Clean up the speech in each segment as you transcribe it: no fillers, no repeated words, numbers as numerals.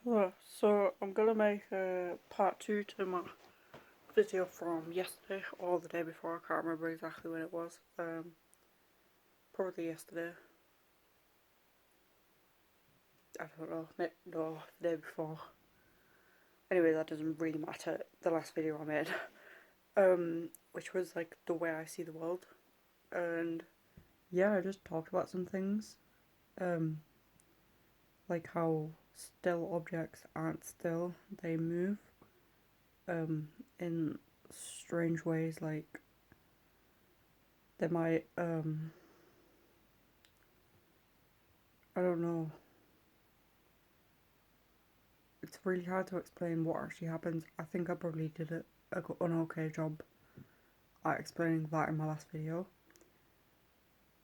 Hello, so I'm gonna make a part 2 to my video from yesterday or the day before. I can't remember exactly when it was. Probably yesterday. I don't know. No, the day before. Anyway, that doesn't really matter. The last video I made, which was like the way I see the world, and yeah, I just talked about some things, um, like how still objects aren't still; they move, in strange ways, like they might I don't know. It's really hard to explain what actually happens. I think I probably did an okay job at explaining that in my last video,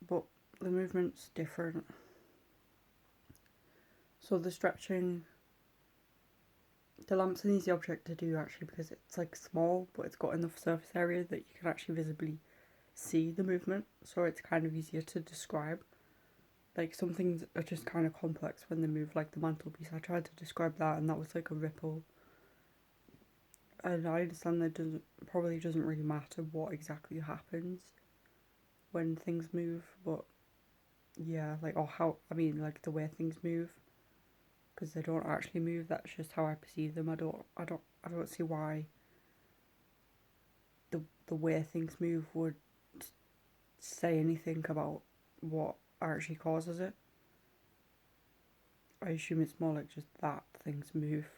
but the movement's different. So the stretching, the lamp's an easy object to do actually because it's like small, but it's got enough surface area that you can actually visibly see the movement. So it's kind of easier to describe. Like some things are just kind of complex when they move, like the mantelpiece. I tried to describe that, and that was like a ripple. And I understand that probably doesn't really matter what exactly happens when things move, but yeah, like or how I mean, like the way things move, because they don't actually move. That's just how I perceive them. I don't see why the way things move would say anything about what actually causes it. I assume it's more like just that things move.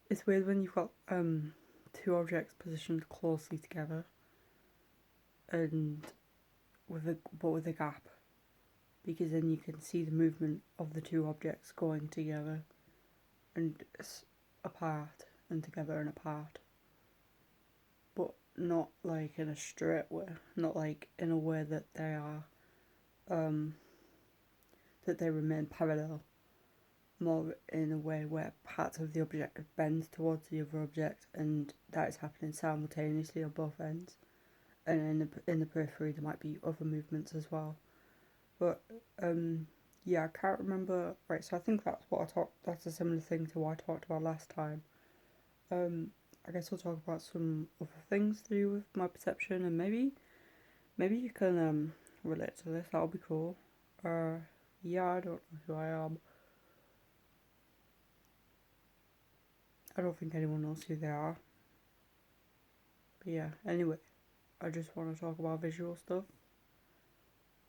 It's weird when you've got two objects positioned closely together and with a gap, because then you can see the movement of the two objects going together and apart and together and apart, but not like in a straight way, not like in a way that they are um that they remain parallel, more in a way where parts of the object bend towards the other object, and that is happening simultaneously on both ends. And in the periphery there might be other movements as well, but yeah, I can't remember. Right, so I think that's what I talked. That's a similar thing to what I talked about last time. Um, I guess we'll talk about some other things to do with my perception, and maybe you can relate to this. That'll be cool. Uh, yeah, I don't know who I am. I don't think anyone knows who they are. But yeah, anyway, I just want to talk about visual stuff.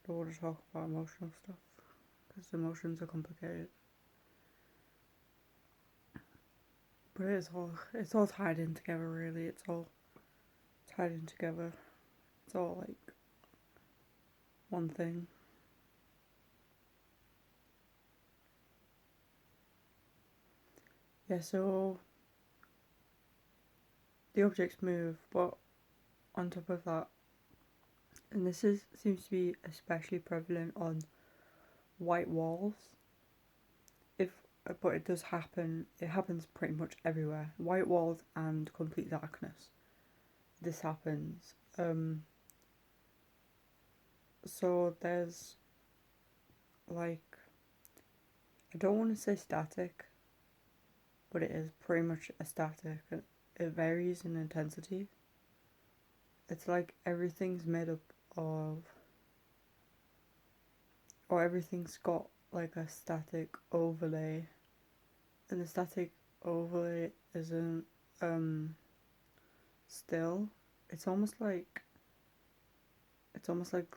I don't want to talk about emotional stuff because emotions are complicated. But it's all tied in together. Really, it's all tied in together. It's all like one thing. Yeah, so the objects move, but on top of that, and this is seems to be especially prevalent on white walls. If but it does happen. It happens pretty much everywhere. White walls and complete darkness. This happens. So there's like I don't want to say static, but it is pretty much a static. It varies in intensity. It's like everything's made up of, or everything's got like a static overlay, and the static overlay isn't um still. It's almost like it's almost like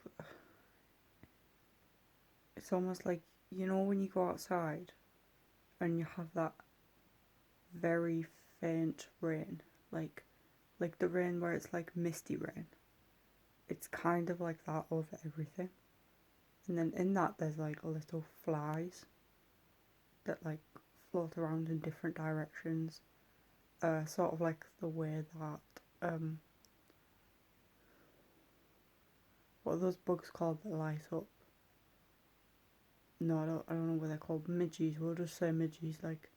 it's almost like when you go outside and you have that very faint rain, like the rain where it's like misty rain. It's kind of like that over everything. And then in that there's like little flies that like float around in different directions. Sort of like the way that what are those bugs called that light up? No, I don't know what they're called. Midges. We'll just say midges. Like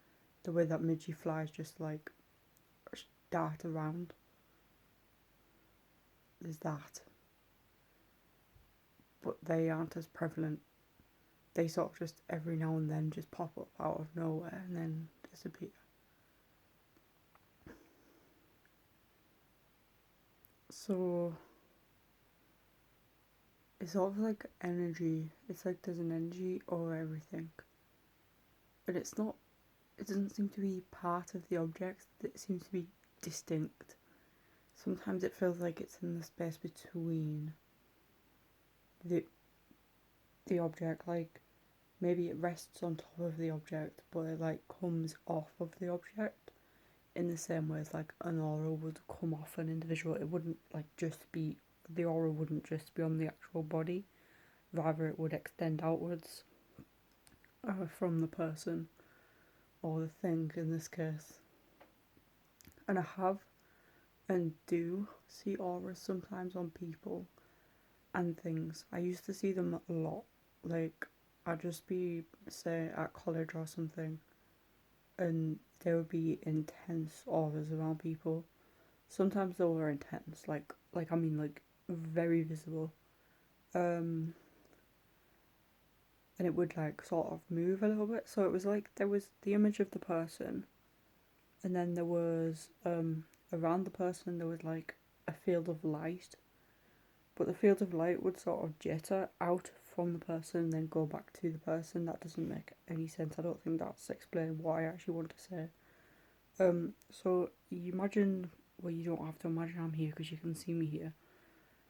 the way that midgie flies just like dart around. There's that, but they aren't as prevalent they sort of just every now and then just pop up out of nowhere and then disappear. So it's sort of like energy. It's like there's an energy over everything. And it's not, it doesn't seem to be part of the object, it seems to be distinct. Sometimes it feels like it's in the space between the the object, like maybe it rests on top of the object, but it like comes off of the object in the same way as like an aura would come off an individual. It wouldn't like just be, the aura wouldn't just be on the actual body, rather it would extend outwards from the person or the thing in this case. And I have and do see auras sometimes on people and things. I used to see them a lot. Like, I'd just be, say, at college or something, and there would be intense auras around people. Sometimes they were intense, like I mean, like very visible. Um, and it would like sort of move a little bit. So it was like there was the image of the person, and then there was around the person there was like a field of light, but the field of light would sort of jitter out from the person and then go back to the person. That doesn't make any sense. I don't think that's explaining what I actually want to say. So you imagine, well, you don't have to imagine I'm here because you can see me here.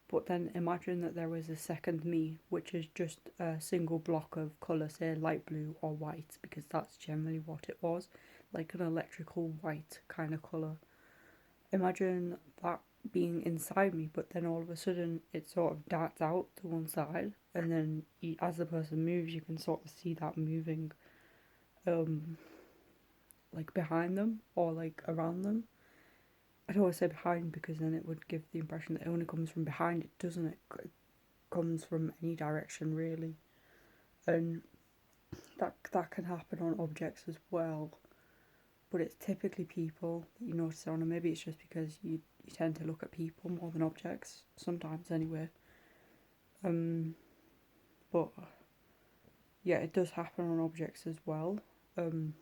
But then imagine that there was a second me, which is just a single block of colour, say light blue or white, because that's generally what it was, like an electrical white kind of colour. Imagine that being inside me, but then all of a sudden it sort of darts out to one side, and then as the person moves, you can sort of see that moving, um, like behind them or like around them. I don't always say behind because then it would give the impression that it only comes from behind. It doesn't. It comes from any direction really, and that can happen on objects as well. But it's typically people that you notice on, and maybe it's just because you tend to look at people more than objects sometimes anyway. But yeah, it does happen on objects as well, in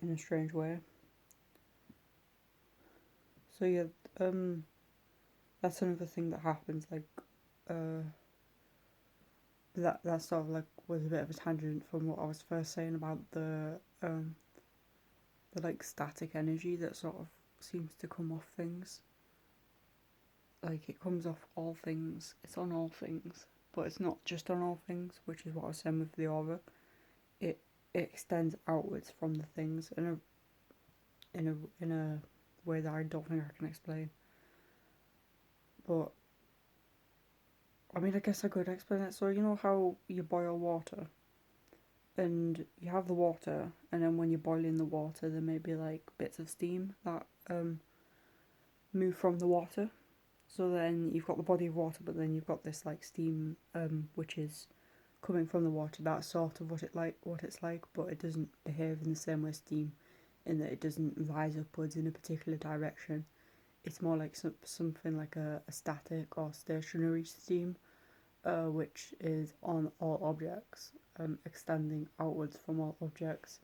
a strange way. So yeah, that's another thing that happens. Like, that sort of like was a bit of a tangent from what I was first saying about the like static energy that sort of seems to come off things. Like it comes off all things. It's on all things, but it's not just on all things, which is what I was saying with the aura. It it extends outwards from the things in a way that I don't think I can explain. But I mean, I guess I could explain it. So you know how you boil water, and you have the water, and then when you're boiling the water, there may be like bits of steam that move from the water. So then you've got the body of water, but then you've got this like steam, which is coming from the water. That's sort of what it's like, but it doesn't behave in the same way as steam, in that it doesn't rise upwards in a particular direction. It's more like something like a static or stationary steam, which is on all objects, extending outwards from all objects.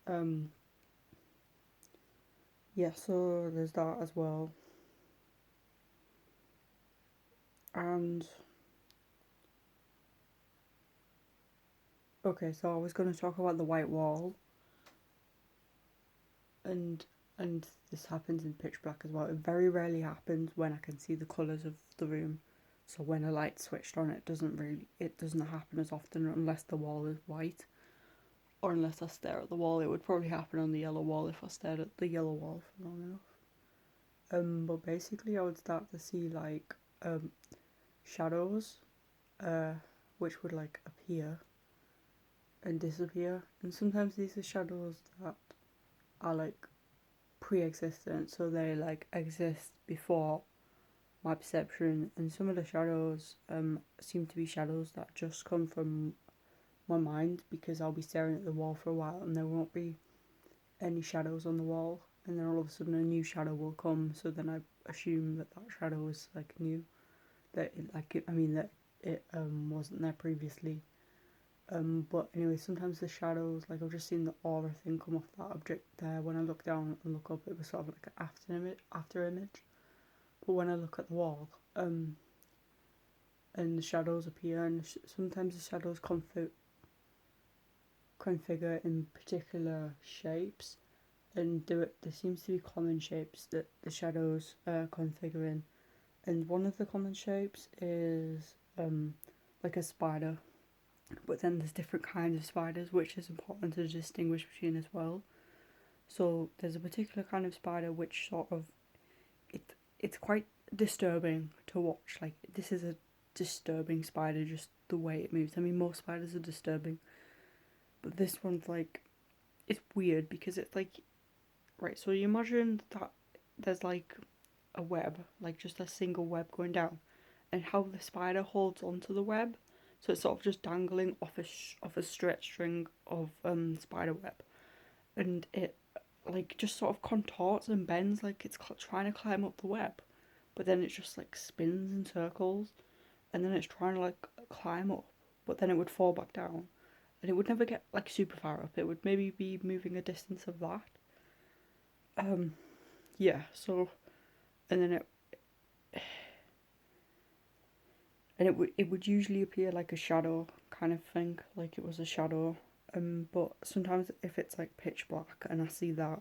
Um, yeah, so there's that as well. And okay, so I was going to talk about the white wall, and and this happens in pitch black as well. It very rarely happens when I can see the colours of the room. So when a light's switched on, it doesn't happen as often unless the wall is white, or unless I stare at the wall. It would probably happen on the yellow wall if I stared at the yellow wall for long enough. But basically, I would start to see like shadows, uh, which would like appear and disappear, and sometimes these are shadows that are like pre-existent, so they like exist before my perception, and some of the shadows seem to be shadows that just come from my mind because I'll be staring at the wall for a while and there won't be any shadows on the wall, and then all of a sudden a new shadow will come, so then I assume that that shadow is like new. that it, like it, I mean that it wasn't there previously. But anyway, sometimes the shadows, like I've just seen the aura thing come off that object there. When I look down and look up, it was sort of like an after image. But when I look at the wall, and the shadows appear, and sometimes the shadows configure in particular shapes, and there seems to be common shapes that the shadows configure in, and one of the common shapes is like a spider, but then there's different kinds of spiders, which is important to distinguish between as well. So there's a particular kind of spider which sort of it's quite disturbing to watch. Like, this is a disturbing spider, just the way it moves. I mean, most spiders are disturbing, but this one's like, it's weird because it's like, right, so you imagine that there's like a web, like just a single web going down, and how the spider holds onto the web. So it's sort of just dangling off a straight string of spider web, and it like just sort of contorts and bends like it's trying to climb up the web, but then it just like spins in circles, and then it's trying to like climb up, but then it would fall back down, and it would never get like super far up. It would maybe be moving a distance of that. Yeah. So, and then it would usually appear like a shadow kind of thing, like it was a shadow. But sometimes if it's like pitch black and I see that,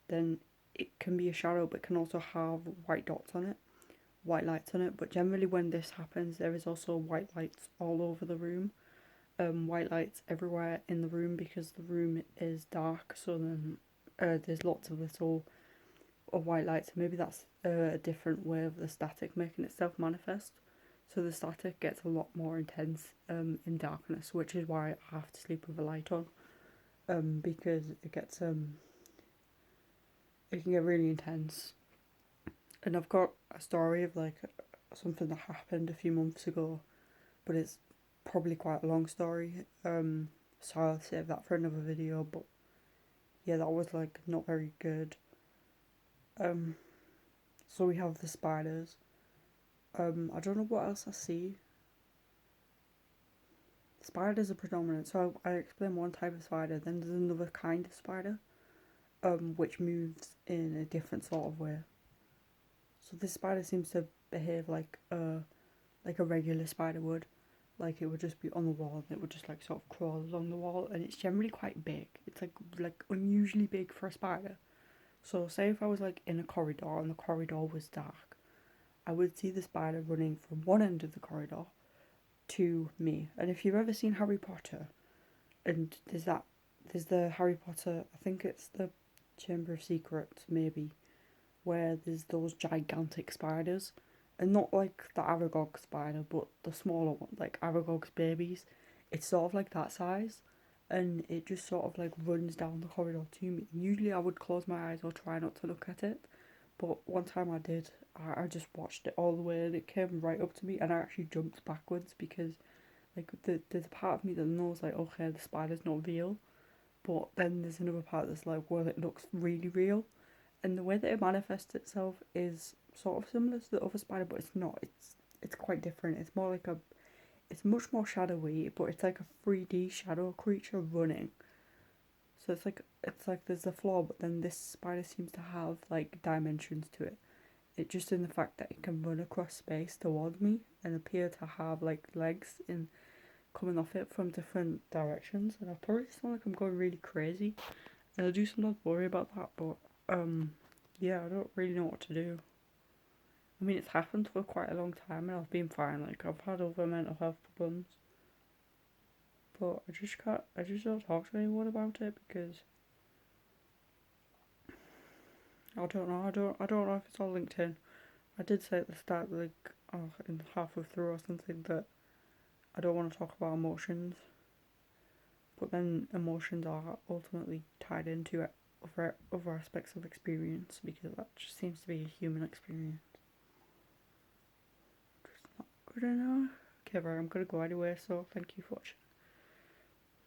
then it can be a shadow, but it can also have white dots on it, white lights on it. But generally, when this happens, there is also white lights all over the room. White lights everywhere in the room because the room is dark. So then there's lots of little white lights. Maybe that's a different way of the static making itself manifest. So the static gets a lot more intense in darkness, which is why I have to sleep with a light on, because it can get really intense. And I've got a story of like something that happened a few months ago, but it's probably quite a long story. So I'll save that for another video. But yeah, that was like not very good. So we have the spiders. I don't know what else I see. Spiders are predominant. So I explain one type of spider. Then there's another kind of spider, which moves in a different sort of way. So this spider seems to behave like a regular spider would. Like, it would just be on the wall and it would just like sort of crawl along the wall, and it's generally quite big. It's like unusually big for a spider. So say if I was like in a corridor and the corridor was dark, I would see the spider running from one end of the corridor to me. And if you've ever seen Harry Potter, and there's the Harry Potter, I think it's the Chamber of Secrets maybe, where there's those gigantic spiders, and not like the Aragog spider, but the smaller one, like Aragog's babies. It's sort of like that size, and it just sort of like runs down the corridor to me. Usually I would close my eyes or try not to look at it, but one time I did. I just watched it all the way, and it came right up to me, and I actually jumped backwards because like there's a part of me that knows like, okay, the spider's not real, but then there's another part that's like, well, it looks really real, and the way that it manifests itself is sort of similar to the other spider, but it's not. It's quite different. It's more like it's much more shadowy, but it's like a 3D shadow creature running. So it's like there's a flaw, but then this spider seems to have like dimensions to it. It just in the fact that it can run across space towards me and appear to have like legs in coming off it from different directions, and I probably sound like I'm going really crazy, and I do sometimes worry about that, but yeah, I don't really know what to do. I mean, it's happened for quite a long time, and I've been fine. Like, I've had other mental health problems, but I just can't. I just don't talk to anyone about it because I don't know. I don't know if it's all linked in. I did say at the start, like, in halfway through or something, that I don't want to talk about emotions, but then emotions are ultimately tied into other aspects of experience, because that just seems to be a human experience. Just not good enough. Okay, right, I'm gonna go anyway, so thank you for watching.